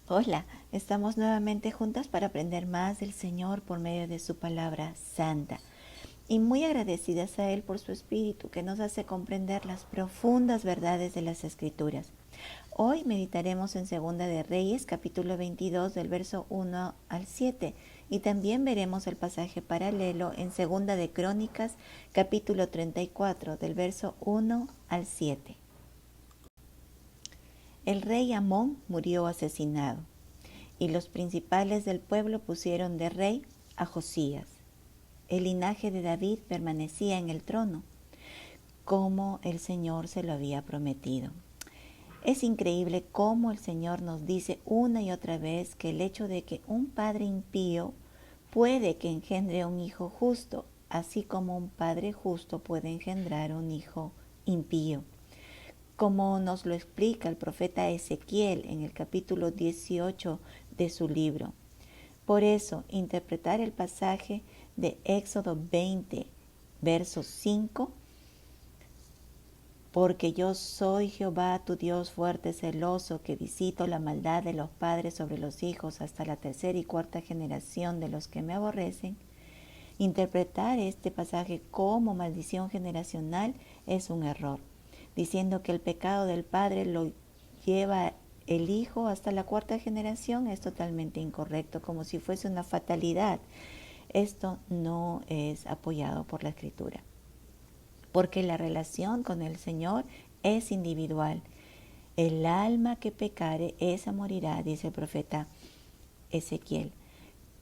Hola, estamos nuevamente juntas para aprender más del Señor por medio de su palabra santa. Y muy agradecidas a Él por su Espíritu que nos hace comprender las profundas verdades de las Escrituras. Hoy meditaremos en Segunda de Reyes, capítulo 22, del verso 1 al 7, y también veremos el pasaje paralelo en Segunda de Crónicas, capítulo 34, del verso 1 al 7. El rey Amón murió asesinado, y los principales del pueblo pusieron de rey a Josías. El linaje de David permanecía en el trono, como el Señor se lo había prometido. Es increíble cómo el Señor nos dice una y otra vez que el hecho de que un padre impío puede que engendre un hijo justo, así como un padre justo puede engendrar un hijo impío, como nos lo explica el profeta Ezequiel en el capítulo 18 de su libro. Por eso, interpretar el pasaje de Éxodo 20, verso 5, porque yo soy Jehová tu Dios fuerte, celoso, que visito la maldad de los padres sobre los hijos hasta la tercera y cuarta generación de los que me aborrecen. Interpretar este pasaje como maldición generacional es un error, diciendo que el pecado del padre lo lleva el hijo hasta la cuarta generación es totalmente incorrecto, como si fuese una fatalidad. Esto no es apoyado por la Escritura, porque la relación con el Señor es individual. El alma que pecare, esa morirá, dice el profeta Ezequiel.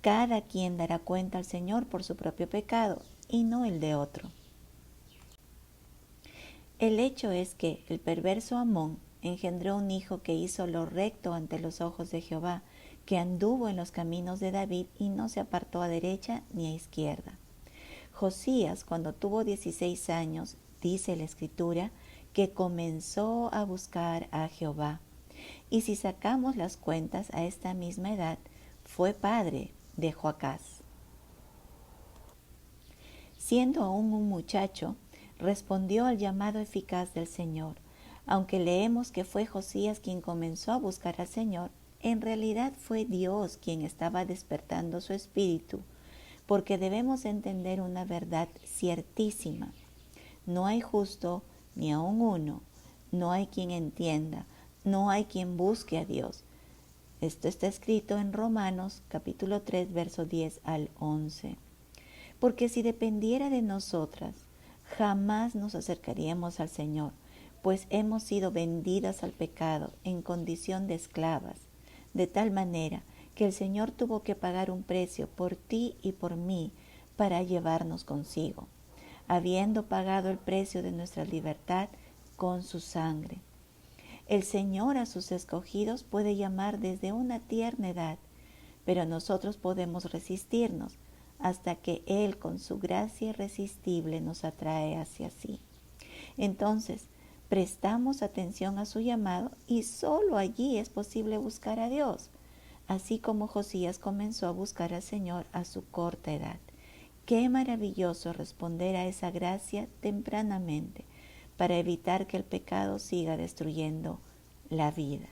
Cada quien dará cuenta al Señor por su propio pecado y no el de otro. El hecho es que el perverso Amón engendró un hijo que hizo lo recto ante los ojos de Jehová, que anduvo en los caminos de David y no se apartó a derecha ni a izquierda. Josías, cuando tuvo 16 años, dice la Escritura, que comenzó a buscar a Jehová. Y si sacamos las cuentas a esta misma edad, fue padre de Joacás. Siendo aún un muchacho, respondió al llamado eficaz del Señor. Aunque leemos que fue Josías quien comenzó a buscar al Señor, en realidad fue Dios quien estaba despertando su espíritu, porque debemos entender una verdad ciertísima. No hay justo ni aun uno, no hay quien entienda, no hay quien busque a Dios. Esto está escrito en Romanos capítulo 3, verso 10 al 11. Porque si dependiera de nosotras, jamás nos acercaríamos al Señor, pues hemos sido vendidas al pecado en condición de esclavas, de tal manera que el Señor tuvo que pagar un precio por ti y por mí para llevarnos consigo, habiendo pagado el precio de nuestra libertad con su sangre. El Señor a sus escogidos puede llamar desde una tierna edad, pero nosotros podemos resistirnos hasta que Él con su gracia irresistible nos atrae hacia sí. Entonces, prestamos atención a su llamado y solo allí es posible buscar a Dios, así como Josías comenzó a buscar al Señor a su corta edad. Qué maravilloso responder a esa gracia tempranamente para evitar que el pecado siga destruyendo la vida.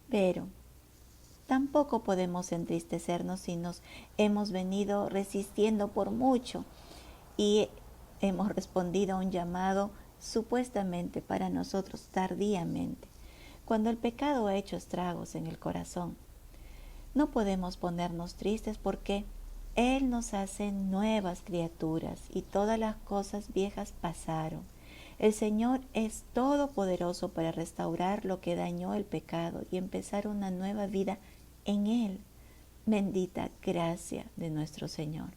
Pero tampoco podemos entristecernos si nos hemos venido resistiendo por mucho y hemos respondido a un llamado supuestamente para nosotros tardíamente, cuando el pecado ha hecho estragos en el corazón. No podemos ponernos tristes porque Él nos hace nuevas criaturas y todas las cosas viejas pasaron. El Señor es todopoderoso para restaurar lo que dañó el pecado y empezar una nueva vida en Él. Bendita gracia de nuestro Señor.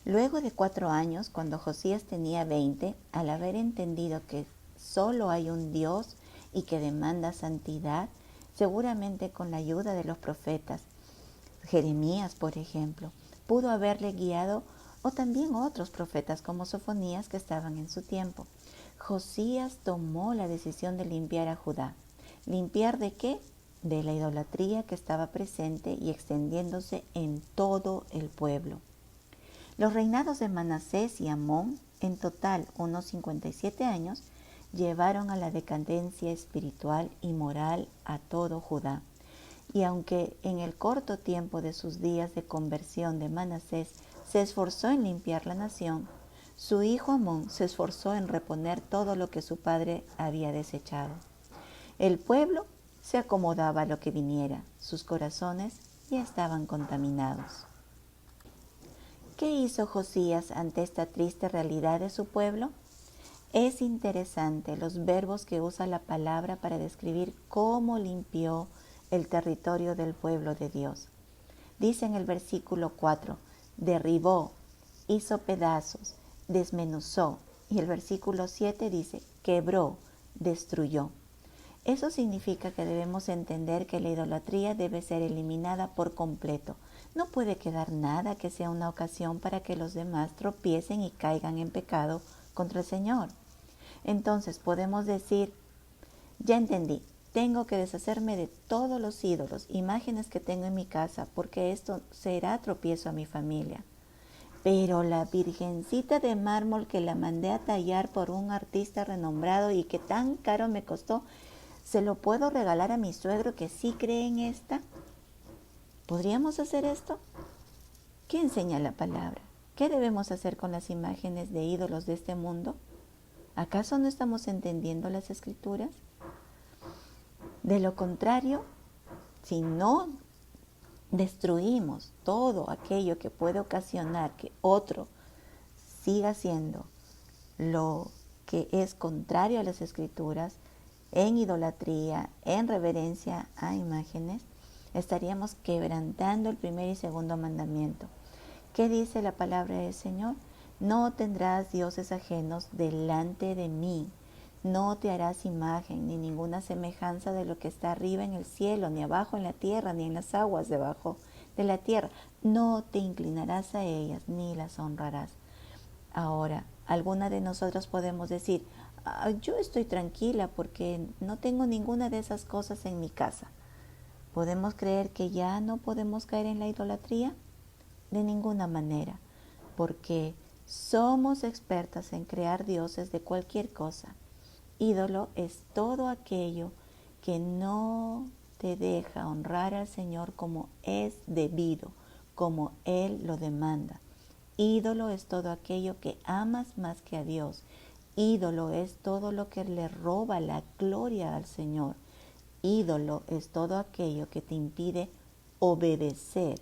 Luego de 4 años, cuando Josías tenía 20, al haber entendido que solo hay un Dios y que demanda santidad, seguramente con la ayuda de los profetas, Jeremías, por ejemplo, pudo haberle guiado, o también otros profetas como Sofonías que estaban en su tiempo. Josías tomó la decisión de limpiar a Judá. ¿Limpiar de qué? De la idolatría que estaba presente y extendiéndose en todo el pueblo. Los reinados de Manasés y Amón, en total unos 57 años, llevaron a la decadencia espiritual y moral a todo Judá. Y aunque en el corto tiempo de sus días de conversión de Manasés se esforzó en limpiar la nación, su hijo Amón se esforzó en reponer todo lo que su padre había desechado. El pueblo se acomodaba a lo que viniera, sus corazones ya estaban contaminados. ¿Qué hizo Josías ante esta triste realidad de su pueblo? Es interesante los verbos que usa la palabra para describir cómo limpió el territorio del pueblo de Dios. Dice en el versículo 4, derribó, hizo pedazos, desmenuzó. Y el versículo 7 dice, quebró, destruyó. Eso significa que debemos entender que la idolatría debe ser eliminada por completo. No puede quedar nada que sea una ocasión para que los demás tropiecen y caigan en pecado contra el Señor. Entonces podemos decir, ya entendí, tengo que deshacerme de todos los ídolos, imágenes que tengo en mi casa, porque esto será tropiezo a mi familia. Pero la virgencita de mármol que la mandé a tallar por un artista renombrado y que tan caro me costó, ¿se lo puedo regalar a mi suegro que sí cree en esta? ¿Podríamos hacer esto? ¿Qué enseña la palabra? ¿Qué debemos hacer con las imágenes de ídolos de este mundo? ¿Acaso no estamos entendiendo las Escrituras? De lo contrario, si no destruimos todo aquello que puede ocasionar que otro siga haciendo lo que es contrario a las Escrituras, en idolatría, en reverencia a imágenes, estaríamos quebrantando el primer y segundo mandamiento. ¿Qué dice la palabra del Señor? No tendrás dioses ajenos delante de mí. No te harás imagen ni ninguna semejanza de lo que está arriba en el cielo, ni abajo en la tierra, ni en las aguas debajo de la tierra. No te inclinarás a ellas, ni las honrarás. Ahora, alguna de nosotros podemos decir, yo estoy tranquila porque no tengo ninguna de esas cosas en mi casa. ¿Podemos creer que ya no podemos caer en la idolatría? De ninguna manera, porque somos expertas en crear dioses de cualquier cosa. Ídolo es todo aquello que no te deja honrar al Señor como es debido, como Él lo demanda. Ídolo es todo aquello que amas más que a Dios. Ídolo es todo lo que le roba la gloria al Señor. Ídolo es todo aquello que te impide obedecer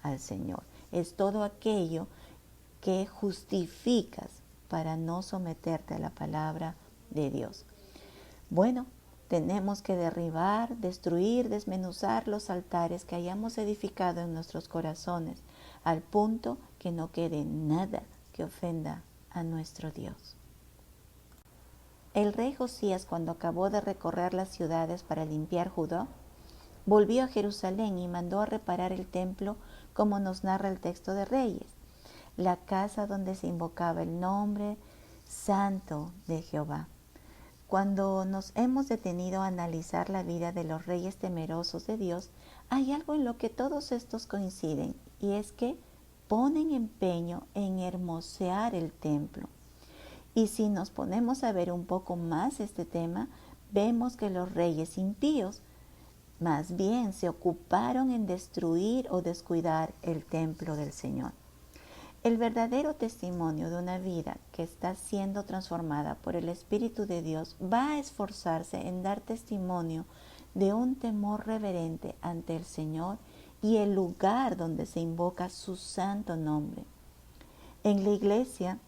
al Señor. Es todo aquello que justificas para no someterte a la palabra de Dios. Bueno, tenemos que derribar, destruir, desmenuzar los altares que hayamos edificado en nuestros corazones, al punto que no quede nada que ofenda a nuestro Dios. El rey Josías, cuando acabó de recorrer las ciudades para limpiar Judá, volvió a Jerusalén y mandó a reparar el templo, como nos narra el texto de Reyes, la casa donde se invocaba el nombre santo de Jehová. Cuando nos hemos detenido a analizar la vida de los reyes temerosos de Dios, hay algo en lo que todos estos coinciden, y es que ponen empeño en hermosear el templo. Y si nos ponemos a ver un poco más este tema, vemos que los reyes impíos más bien se ocuparon en destruir o descuidar el templo del Señor. El verdadero testimonio de una vida que está siendo transformada por el Espíritu de Dios va a esforzarse en dar testimonio de un temor reverente ante el Señor y el lugar donde se invoca su santo nombre. En la iglesia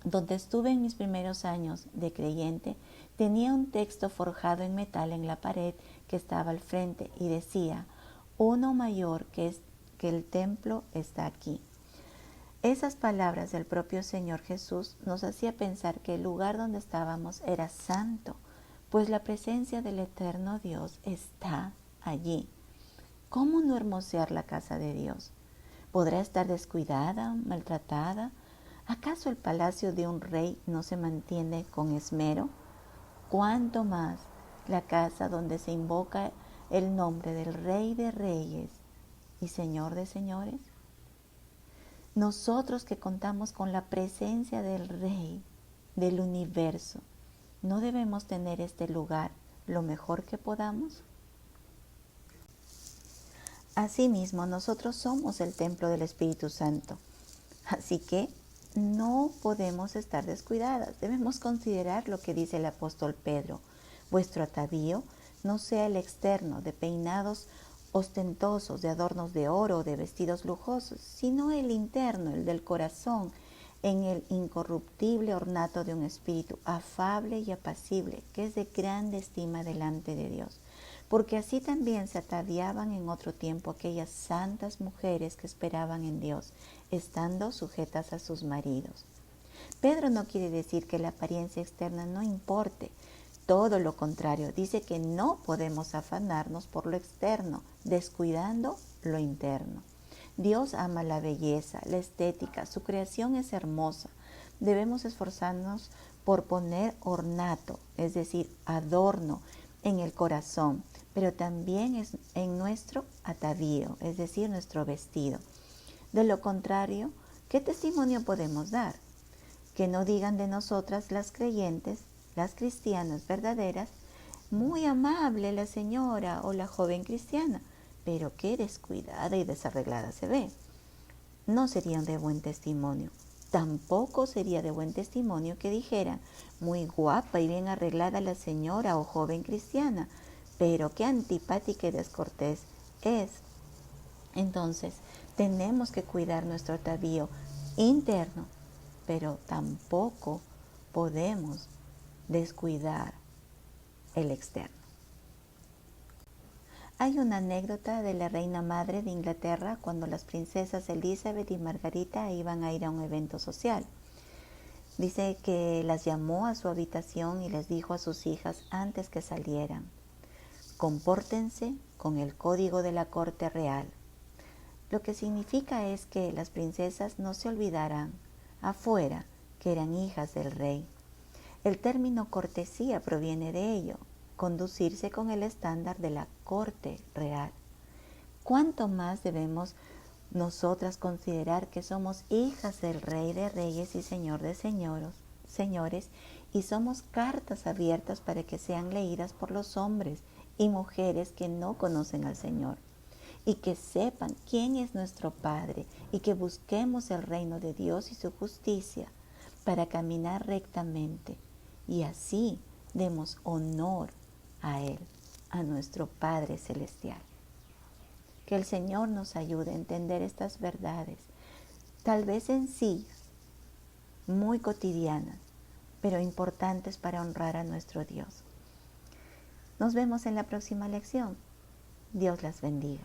donde estuve en mis primeros años de creyente, tenía un texto forjado en metal en la pared que estaba al frente y decía, uno mayor que el templo está aquí. Esas palabras del propio Señor Jesús nos hacía pensar que el lugar donde estábamos era santo, pues la presencia del eterno Dios está allí. ¿Cómo no hermosear la casa de Dios? ¿Podrá estar descuidada, maltratada? ¿Acaso el palacio de un rey no se mantiene con esmero? ¿Cuánto más la casa donde se invoca el nombre del Rey de Reyes y Señor de Señores? Nosotros que contamos con la presencia del Rey del universo, ¿No debemos tener este lugar lo mejor que podamos? Asimismo, nosotros somos el templo del Espíritu Santo. Así que no podemos estar descuidadas. Debemos considerar lo que dice el apóstol Pedro. Vuestro atavío no sea el externo, de peinados ostentosos, de adornos de oro o de vestidos lujosos, sino el interno, el del corazón, en el incorruptible ornato de un espíritu afable y apacible, que es de grande estima delante de Dios. Porque así también se ataviaban en otro tiempo aquellas santas mujeres que esperaban en Dios, estando sujetas a sus maridos. Pedro no quiere decir que la apariencia externa no importe, todo lo contrario, dice que no podemos afanarnos por lo externo, descuidando lo interno. Dios ama la belleza, la estética, su creación es hermosa. Debemos esforzarnos por poner ornato, es decir, adorno, en el corazón, pero también es en nuestro atavío, es decir, nuestro vestido. De lo contrario, ¿qué testimonio podemos dar? Que no digan de nosotras las creyentes, las cristianas verdaderas, muy amable la señora o la joven cristiana, pero qué descuidada y desarreglada se ve. No serían de buen testimonio. Tampoco sería de buen testimonio que dijeran, muy guapa y bien arreglada la señora o joven cristiana, pero qué antipática y descortés es. Entonces, tenemos que cuidar nuestro atavío interno, pero tampoco podemos descuidar el externo. Hay una anécdota de la reina madre de Inglaterra cuando las princesas Elizabeth y Margarita iban a ir a un evento social. Dice que las llamó a su habitación y les dijo a sus hijas antes que salieran: compórtense con el código de la corte real. Lo que significa es que las princesas no se olvidarán afuera que eran hijas del rey. El término cortesía proviene de ello, conducirse con el estándar de la corte real. ¿Cuánto más debemos nosotras considerar que somos hijas del Rey de Reyes y Señor de señores, y somos cartas abiertas para que sean leídas por los hombres y mujeres que no conocen al Señor, y que sepan quién es nuestro Padre, y que busquemos el reino de Dios y su justicia para caminar rectamente, y así demos honor a Él, a nuestro Padre Celestial. Que el Señor nos ayude a entender estas verdades, tal vez sencillas, muy cotidianas, pero importantes para honrar a nuestro Dios. Nos vemos en la próxima lección. Dios las bendiga.